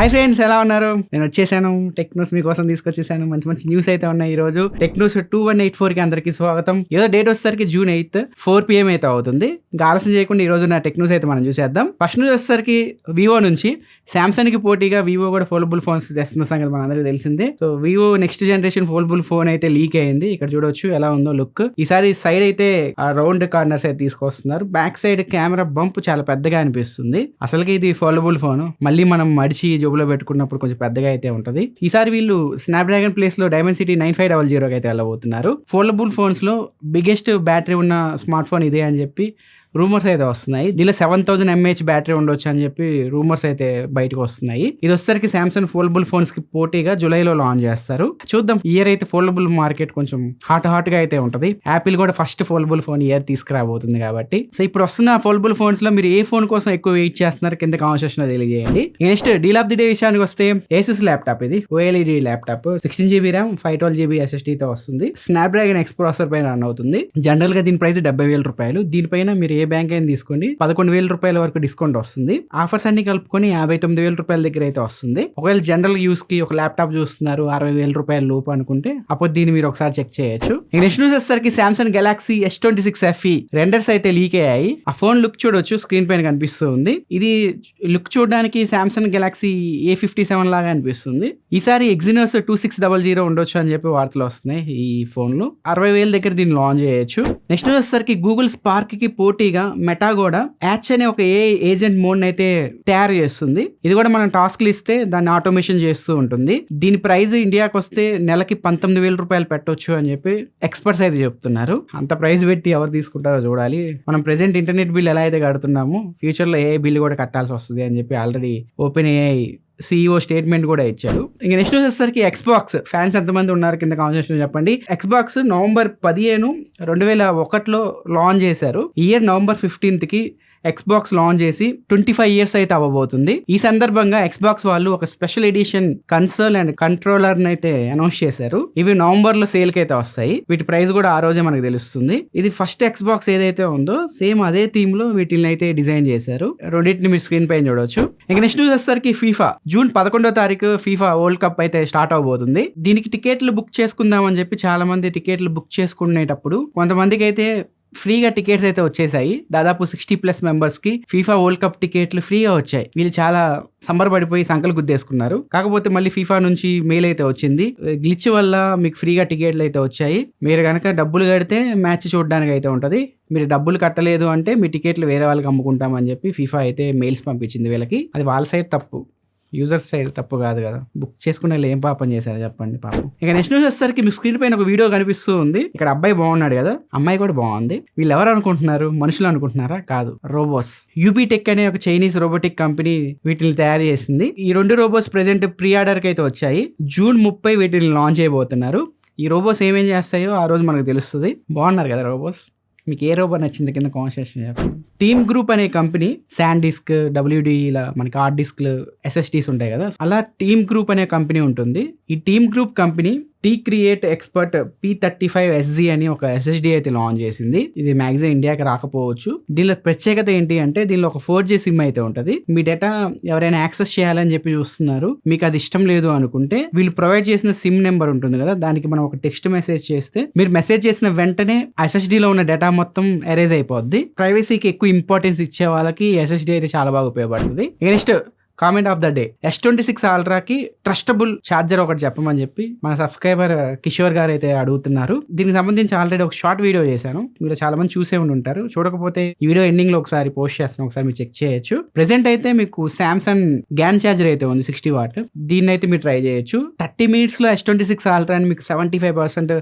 Hi friends, ఎలా ఉన్నారు? నేను వచ్చేసాను, టెక్ న్యూస్ మీకోసం తీసుకొచ్చేసాను. మంచి మంచి న్యూస్ అయితే ఉన్నాయి ఈ రోజు. టెక్ న్యూస్ 2184 కి అందరికి స్వాగతం. ఏదో డేట్ వచ్చేసరికి June 8th 4 PM అయితే అవుతుంది. ఇంకా ఆలస్యం చేయకుండా ఈ రోజు నా టెక్ న్యూస్ అయితే మనం చూసేద్దాం. ఫస్ట్ న్యూస్ వచ్చేసరికి వివో నుంచి శాంసంగ్ కి పోటీగా వివో కూడా ఫోల్డబుల్ ఫోన్స్ తెస్తున్న సంగతి మన అందరికీ తెలిసిందే. So Vivo next generation foldable phone అయితే లీక్ అయింది. ఇక్కడ చూడొచ్చు ఎలా ఉందో లుక్. ఈసారి సైడ్ అయితే ఆ రౌండ్ కార్నర్స్ అయితే తీసుకొస్తున్నారు. బ్యాక్ సైడ్ కెమెరా బంప్ చాలా పెద్దగా అనిపిస్తుంది. అసలుకి ఇది ఫోల్డబుల్ ఫోన్, మళ్ళీ మనం మడిచి జోబులో పెట్టుకున్నప్పుడు కొంచెం పెద్దగా అయితే ఉంటది. ఈసారి వీళ్ళు స్నాప్డ్రాగన్ ప్లేస్ లో డైమెన్సిటీ 9500 అయితే వెళ్ళబోతున్నారు. ఫోల్డబుల్ ఫోన్స్ లో బిగ్గెస్ట్ బ్యాటరీ ఉన్న స్మార్ట్ ఫోన్ ఇదే అని చెప్పి రూమర్స్ అయితే వస్తున్నాయి. దీనిలో 7000 mAh బ్యాటరీ ఉండొచ్చు అని చెప్పి రూమర్స్ అయితే బయటకు వస్తున్నాయి. ఇది వచ్చేసరికి శాంసంగ్ ఫోల్డబుల్ ఫోన్స్ కి పోటీగా జూలైలో లాంచ్ చేస్తారు. చూద్దాం. ఇయర్ అయితే ఫోల్డబుల్ మార్కెట్ కొంచెం హాట్ గా అయితే ఉంటది. యాపిల్ కూడా ఫస్ట్ ఫోల్డబుల్ ఫోన్ ఇయర్ తీసుకురాబోతుంది కాబట్టి. సో ఇప్పుడు వస్తున్న ఫోల్డబుల్ ఫోన్స్ లో మీరు ఏ ఫోన్ కోసం ఎక్కువ వెయిట్ చేస్తున్నారు కింద కామెంట్ సెక్షన్ లో తెలియజేయండి. Next deal of the day విషయానికి వస్తే ఏసూస్ ల్యాప్టాప్. ఇది OLED laptop, 16GB RAM 512GB SSD తో వస్తుంది. స్నాప్డ్రాగన్ X ప్రాసెసర్ పైన రన్ అవుతుంది. జనరల్ గా దీని ప్రైస్ 70,000 రూపాయలు. దీనిపైన మీరు ఏ బ్యాంక్ అయినా తీసుకోండి 11,000 రూపాయల వరకు డిస్కౌంట్ వస్తుంది. ఆఫర్స్ అన్ని కలుపుకొని 59,000 రూపాయల దగ్గర అయితే వస్తుంది. ఒకవేళ జనరల్ యూస్ కి ఒక ల్యాప్టాప్ చూస్తున్నారు 60,000 రూపాయల లోపు అనుకుంటే అప్పుడు దీన్ని మీరు ఒకసారి చెక్ చేయొచ్చు. నెక్స్ట్ న్యూస్ వచ్చేసరికి Samsung Galaxy S26 FE renders అయితే లీక్ అయ్యాయి. ఆ ఫోన్ లుక్ చూడొచ్చు, స్క్రీన్ పైన కనిపిస్తూ ఉంది. ఇది లుక్ చూడడానికి శాంసంగ్ గెలాక్సీ A57 లాగా అనిపిస్తుంది. ఈసారి Exynos 2600 ఉండొచ్చు అని చెప్పి వార్తలు వస్తున్నాయి. ఈ ఫోన్ లో 60,000 దగ్గర దీన్ని లాంచ్ చేయొచ్చు. నెక్స్ట్ న్యూస్ వచ్చేసరికి గూగుల్ స్పార్క్ కి పోటీగా మెటా కూడా యాచ్ అనే ఒక ఏజెంట్ మోడ్ అయితే తయారు చేస్తుంది. ఇది కూడా మనం టాస్క్లు ఇస్తే దాన్ని ఆటోమేషన్ చేస్తూ ఉంటుంది. దీని ప్రైస్ ఇండియాకి వస్తే నెలకి 19,000 రూపాయలు పెట్టొచ్చు అని చెప్పి ఎక్స్పర్ట్స్ అయితే చెప్తున్నారు. అంత ప్రైస్ పెట్టి ఎవరు తీసుకుంటారో చూడాలి. మనం ప్రెసెంట్ ఇంటర్నెట్ బిల్ ఎలా అయితే కడుతున్నామో ఫ్యూచర్ లో ఏ బిల్ కూడా కట్టాల్సి వస్తుంది అని చెప్పి ఆల్రెడీ OpenAI CEO స్టేట్మెంట్ కూడా ఇచ్చారు. ఇంకా నెక్స్ట్ వచ్చేసరికి Xbox ఫ్యాన్స్ ఎంతమంది ఉన్నారు కింద కామెంట్ చెప్పండి. Xbox November 15, 2001 లాంచ్ చేశారు. ఇయర్ November 15 కి Xbox లాంచ్ చేసి 25 years అయితే అవ్వబోతుంది. ఈ సందర్భంగా Xbox వాళ్ళు ఒక special edition console and controller అయితే అనౌన్స్ చేశారు. ఇవి నవంబర్ లో సేల్ కి అయితే వస్తాయి. వీటి ప్రైస్ కూడా ఆ రోజే మనకు తెలుస్తుంది. ఇది ఫస్ట్ Xbox ఏదైతే ఉందో సేమ్ అదే థీమ్ లో వీటిని అయితే డిజైన్ చేశారు. రెండింటిని మీరు స్క్రీన్ పైన చూడొచ్చు. ఇంకా నెక్స్ట్ న్యూస్ వచ్చేసరికి FIFA June 11 FIFA world cup అయితే స్టార్ట్ అవబోతుంది. దీనికి టికెట్లు బుక్ చేసుకుందామని చెప్పి చాలా మంది టికెట్లు బుక్ చేసుకునేటప్పుడు కొంతమందికి అయితే ఫ్రీగా టికెట్స్ అయితే వచ్చేసాయి. దాదాపు 60+ మెంబర్స్ కి FIFA వరల్డ్ కప్ టికెట్లు ఫ్రీగా వచ్చాయి. వీళ్ళు చాలా సంబరపడిపోయి సంకలు గుద్దేసుకున్నారు. కాకపోతే మళ్ళీ FIFA నుంచి మెయిల్ అయితే వచ్చింది, గ్లిచ్ వల్ల మీకు ఫ్రీగా టికెట్లు అయితే వచ్చాయి. మీరు కనుక డబ్బులు కడితే మ్యాచ్ చూడడానికి అయితే ఉంటది. మీరు డబ్బులు కట్టలేదు అంటే మీ టికెట్లు వేరే వాళ్ళకి అమ్ముకుంటామని చెప్పి FIFA అయితే మెయిల్స్ పంపించింది వీళ్ళకి. అది వాళ్ళ సైడ్ తప్పు, యూజర్ సైడ్ తప్పు కాదు కదా. బుక్ చేసుకునే ఏం పాపం చేశారు చెప్పండి పాపం. ఇక నెక్స్ట్ న్యూస్ వచ్చేసరికి మీ స్క్రీన్ పైన ఒక వీడియో కనిపిస్తూ ఉంది. ఇక్కడ అబ్బాయి బాగున్నాడు కదా, అమ్మాయి కూడా బాగుంది. వీళ్ళు ఎవరు అనుకుంటున్నారు? మనుషులు అనుకుంటున్నారా? కాదు, రోబోస్. యూబీటెక్ అనే ఒక చైనీస్ రోబోటిక్ కంపెనీ వీటిని తయారు చేసింది. ఈ 2 రోబోస్ ప్రెసెంట్ ప్రీ ఆర్డర్ కి అయితే వచ్చాయి. June 30 వీటిని లాంచ్ చేయబోతున్నారు. ఈ రోబోస్ ఏమేం చేస్తాయో ఆ రోజు మనకు తెలుస్తుంది. బాగున్నారు కదా రోబోస్. మీకు ఏ రోబో నచ్చింది కింద కామెంట్ సెక్షన్ చెప్పండి. టీమ్ గ్రూప్ అనే కంపెనీ SanDisk, WD ఇలా మనకి హార్డ్ డిస్క్లు SSDs ఉంటాయి కదా, అలా టీమ్ గ్రూప్ అనే కంపెనీ ఉంటుంది. ఈ team group company T-Create Expert P35SG అని ఒక SSD అయితే లాంచ్ చేసింది. ఇది మ్యాక్సిమం ఇండియాకి రాకపోవచ్చు. దీనిలో ప్రత్యేకత ఏంటి అంటే దీనిలో ఒక 4G సిమ్ అయితే ఉంటుంది. మీ డేటా ఎవరైనా యాక్సెస్ చేయాలని చెప్పి చూస్తున్నారు, మీకు అది ఇష్టం లేదు అనుకుంటే వీళ్ళు ప్రొవైడ్ చేసిన సిమ్ నెంబర్ ఉంటుంది కదా, దానికి మనం ఒక టెక్స్ట్ మెసేజ్ చేస్తే మీరు మెసేజ్ చేసిన వెంటనే SSD లో ఉన్న డేటా మొత్తం ఎరేజ్ అయిపోద్ది. ప్రైవసీకి ఎక్కువ ఇంపార్టెన్స్ ఇచ్చే వాళ్ళకి SSD అయితే చాలా బాగా ఉపయోగపడుతుంది. Next comment of the day, S26 Ultra కి ట్రస్టబుల్ ఛార్జర్ ఒకటి చెప్పమని చెప్పి మన సబ్స్క్రైబర్ కిషోర్ గారు అయితే అడుగుతున్నారు. దీనికి సంబంధించి ఆల్రెడీ ఒక షార్ట్ వీడియో చేశాను, మీరు చాలా మంది చూసే ఉంటారు. చూడకపోతే ఈ వీడియో ఎండింగ్ లో ఒకసారి పోస్ట్ చేస్తాను, ఒకసారి మీరు చెక్ చేయొచ్చు. ప్రెసెంట్ అయితే మీకు సామ్సంగ్ గ్యాన్ ఛార్జర్ అయితే ఉంది 60 వాట్. దీన్ని అయితే మీరు ట్రై చేయొచ్చు. 30 minutes లో S26 Ultra అని మీకు 75%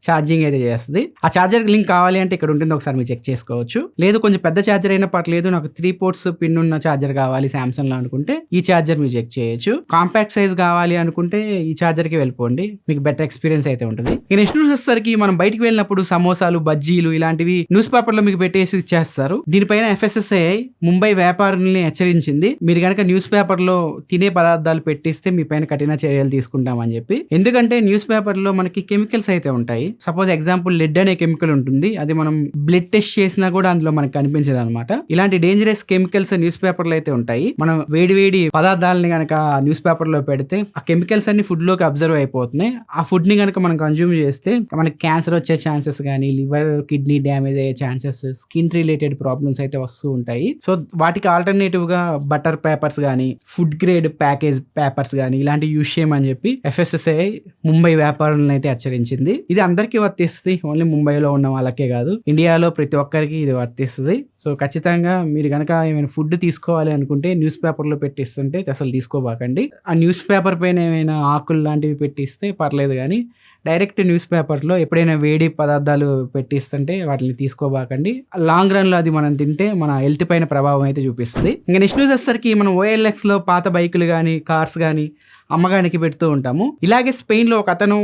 ఛార్జింగ్ అయితే చేస్తుంది. ఆ ఛార్జర్ లింక్ కావాలి అంటే ఇక్కడ ఉంటుంది, ఒకసారి మీరు చెక్ చేసుకోవచ్చు. లేదు కొంచెం పెద్ద ఛార్జర్ అయినా పర్లేదు, నాకు 3 ports పిన్ ఉన్న ఛార్జర్ కావాలి సామ్సంగ్ లో అనుకుంటే ఈ ఛార్జర్ మీరు చెక్ చేయొచ్చు. కాంపాక్ట్ సైజ్ కావాలి అనుకుంటే ఈ ఛార్జర్ కి వెళ్ళిపోండి, మీకు బెటర్ ఎక్స్పీరియన్స్ అయితే ఉంటుంది. ఈ నెక్స్ట్ న్యూస్ వచ్చేసరికి మనం బయటికి వెళ్ళినప్పుడు సమోసాలు, బజ్జీలు ఇలాంటివి న్యూస్ పేపర్ లో మీకు పెట్టేసి ఇచ్చేస్తారు. దీనిపైన FSSAI ముంబై వ్యాపారుల్ని హెచ్చరించింది, మీరు కనుక న్యూస్ పేపర్ లో తినే పదార్థాలు పెట్టిస్తే మీ పైన కఠిన చర్యలు తీసుకుంటామని చెప్పి. ఎందుకంటే న్యూస్ పేపర్ లో మనకి కెమికల్స్ అయితే ఉంటాయి. సపోజ్ ఎగ్జాంపుల్ లెడ్ అనే కెమికల్ ఉంటుంది, అది మనం బ్లడ్ టెస్ట్ చేసినా కూడా అందులో మనకు కనిపించదు అనమాట. ఇలాంటి డేంజరస్ కెమికల్స్ న్యూస్ పేపర్ లో అయితే ఉంటాయి. మనం వేడి పదార్థాలని కనుక న్యూస్ పేపర్ లో పెడితే ఆ కెమికల్స్ అన్ని ఫుడ్ లోకి అబ్జర్వ్ అయిపోతున్నాయి. ఆ ఫుడ్ ని కనుక మనం కన్జ్యూమ్ చేస్తే మనకి క్యాన్సర్ వచ్చే ఛాన్సెస్ కానీ, లివర్ కిడ్నీ డ్యామేజ్ అయ్యే ఛాన్సెస్, స్కిన్ రిలేటెడ్ ప్రాబ్లమ్స్ అయితే వస్తూ ఉంటాయి. సో వాటికి ఆల్టర్నేటివ్ గా బటర్ పేపర్స్ కానీ, ఫుడ్ గ్రేడ్ ప్యాకేజ్ పేపర్స్ కానీ ఇలాంటి యూజ్ చేయమని చెప్పి FSSAI ముంబై వ్యాపారులను అయితే హెచ్చరించింది. ఇది అందరికీ వర్తిస్తుంది, ఓన్లీ ముంబైలో ఉన్న వాళ్ళకే కాదు, ఇండియాలో ప్రతి ఒక్కరికి ఇది వర్తిస్తుంది. సో ఖచ్చితంగా మీరు కనుక ఏమైనా ఫుడ్ తీసుకోవాలి అనుకుంటే న్యూస్ పేపర్లో పెట్టిస్తుంటే అసలు తీసుకోబాకండి. ఆ న్యూస్ పేపర్ పైన ఏమైనా ఆకులు లాంటివి పెట్టిస్తే పర్లేదు, కానీ డైరెక్ట్ న్యూస్ పేపర్లో ఎప్పుడైనా వేడి పదార్థాలు పెట్టిస్తుంటే వాటిని తీసుకోబాకండి. లాంగ్ రన్లో అది మనం తింటే మన హెల్త్ పైన ప్రభావం అయితే చూపిస్తుంది. ఇంకా నెక్స్ట్ న్యూస్ వచ్చేసరికి మనం OLXలో పాత బైకులు కానీ, కార్స్ కానీ అమ్మగానికి పెడుతూ ఉంటాము. ఇలాగే స్పెయిన్లో ఒక అతను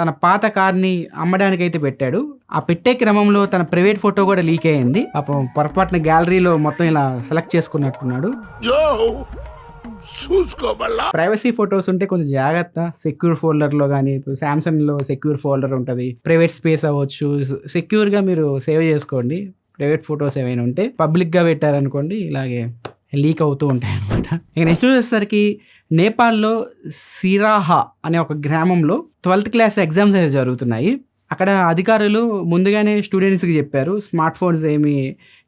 తన పాత కార్ని అమ్మడానికి అయితే పెట్టాడు. ఆ పెట్టే క్రమంలో తన ప్రైవేట్ ఫోటో కూడా లీక్ అయ్యింది. పాపం పొరపాటున గ్యాలరీలో మొత్తం ఇలా సెలెక్ట్ చేసుకున్నట్టున్నాడు. ప్రైవసీ ఫొటోస్ ఉంటే కొంచెం జాగ్రత్త. సెక్యూర్ ఫోల్డర్ లో కానీ, సామ్సంగ్ లో సెక్యూర్ ఫోల్డర్ ఉంటుంది, ప్రైవేట్ స్పేస్ అవ్వచ్చు, సెక్యూర్ గా మీరు సేవ్ చేసుకోండి. ప్రైవేట్ ఫొటోస్ ఏమైనా ఉంటే పబ్లిక్ గా పెట్టారనుకోండి ఇలాగే లీక్ అవుతూ ఉంటాయి అనమాట. ఇక నెక్స్ట్ వచ్చేసరికి నేపాల్లో సిరాహా అనే ఒక గ్రామంలో 12th క్లాస్ ఎగ్జామ్స్ అయితే జరుగుతున్నాయి. అక్కడ అధికారులు ముందుగానే స్టూడెంట్స్కి చెప్పారు, స్మార్ట్ ఫోన్స్ ఏమి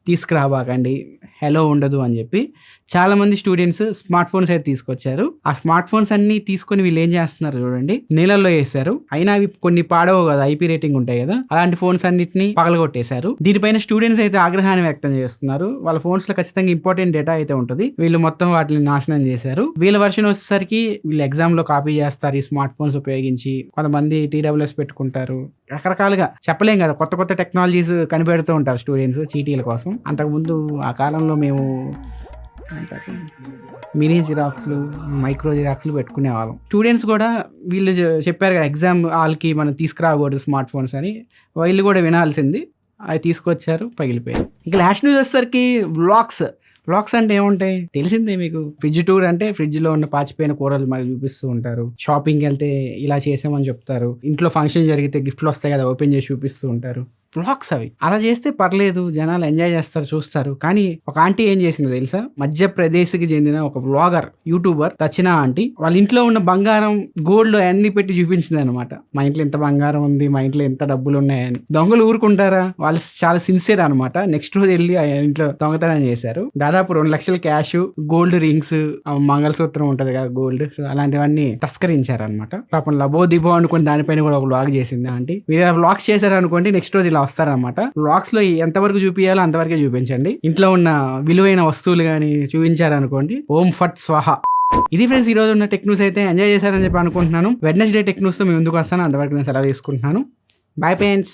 తీసుకురాబాకండి, హెలో ఉండదు అని చెప్పి. చాలామంది స్టూడెంట్స్ స్మార్ట్ ఫోన్స్ అయితే తీసుకొచ్చారు. ఆ స్మార్ట్ ఫోన్స్ అన్ని తీసుకొని వీళ్ళు ఏం చేస్తున్నారు చూడండి, నీళ్ళల్లో వేశారు. అయినా అవి కొన్ని పాడవు కదా, IP రేటింగ్ ఉంటాయి కదా, అలాంటి ఫోన్స్ అన్నిటిని పగలగొట్టేశారు. దీనిపైన స్టూడెంట్స్ అయితే ఆగ్రహాన్ని వ్యక్తం చేస్తున్నారు. వాళ్ళ ఫోన్స్ లో ఖచ్చితంగా ఇంపార్టెంట్ డేటా అయితే ఉంటుంది, వీళ్ళు మొత్తం వాటిని నాశనం చేశారు. వీళ్ళ వర్షన్ వచ్చేసరికి వీళ్ళు ఎగ్జామ్ లో కాపీ చేస్తారు ఈ స్మార్ట్ ఫోన్స్ ఉపయోగించి. కొంతమంది TWS పెట్టుకుంటారు, రకరకాలుగా చెప్పలేం కదా, కొత్త కొత్త టెక్నాలజీస్ కనిపెడుతూ ఉంటారు స్టూడెంట్స్ చీటీల కోసం. అంతకుముందు ఆ కాలంలో మేము మినీ జిరాక్స్లు, మైక్రో జిరాక్స్లు పెట్టుకునే వాళ్ళం. స్టూడెంట్స్ కూడా వీళ్ళు చెప్పారు కదా ఎగ్జామ్ హాల్కి మనం తీసుకురాకూడదు స్మార్ట్ ఫోన్స్ అని, వీళ్ళు కూడా వినాల్సింది. అవి తీసుకొచ్చారు, పగిలిపోయాయి. ఇక లాస్ట్ న్యూస్ వచ్చేసరికి వ్లాగ్స్ అంటే ఏముంటాయి తెలిసిందే మీకు. ఫ్రిడ్జ్ టూర్ అంటే ఫ్రిడ్జ్లో ఉన్న పాచిపోయిన కూరలు మరి చూపిస్తూ ఉంటారు. షాపింగ్కి వెళ్తే ఇలా చేసామని చెప్తారు. ఇంట్లో ఫంక్షన్ జరిగితే గిఫ్ట్లు వస్తాయి కదా, ఓపెన్ చేసి చూపిస్తూ ఉంటారు. వ్లాగ్స్ అవి అలా చేస్తే పర్లేదు, జనాలు ఎంజాయ్ చేస్తారు, చూస్తారు. కానీ ఒక ఆంటీ ఏం చేసిందో తెలుసా, మధ్యప్రదేశ్కి చెందిన ఒక వ్లాగర్, యూట్యూబర్ రచనా ఆంటీ వాళ్ళ ఇంట్లో ఉన్న బంగారం, గోల్డ్ అన్ని పెట్టి చూపించింది అనమాట. మా ఇంట్లో ఎంత బంగారం ఉంది, మా ఇంట్లో ఎంత డబ్బులు ఉన్నాయని. దొంగలు ఊరుకుంటారా, వాళ్ళు చాలా సిన్సియర్ అనమాట. నెక్స్ట్ రోజు వెళ్ళి ఆ ఇంట్లో దొంగతనం చేశారు. దాదాపు 2 లక్షల క్యాష్, గోల్డ్ రింగ్స్, మంగళసూత్రం ఉంటది కదా గోల్డ్, సో అలాంటివన్నీ తస్కరించారు అనమాట. పాపం లబో దిబో అనుకుని దానిపైన కూడా ఒక వ్లాగ్ చేసింది ఆంటీ. మీరు వ్లాగ్స్ చేశారు అనుకోండి, నెక్స్ట్ రోజు వస్తారనమాట. వ్లాగ్స్ లో ఎంతవరకు చూపించాలో అంతవరకే చూపించండి. ఇంట్లో ఉన్న విలువైన వస్తువులు కానీ చూపించారనుకోండి, ఓం ఫట్ స్వాహ. ఇది ఫ్రెండ్స్ ఈ రోజు ఉన్న టెక్ న్యూస్. అయితే ఎంజాయ్ చేశారని చెప్పి అనుకుంటున్నాను. వెడ్నెస్డే టెక్ న్యూస్ తో మేము ముందుకు వస్తాను. అంతవరకు నేను సెలవు తీసుకుంటున్నాను. Bye friends.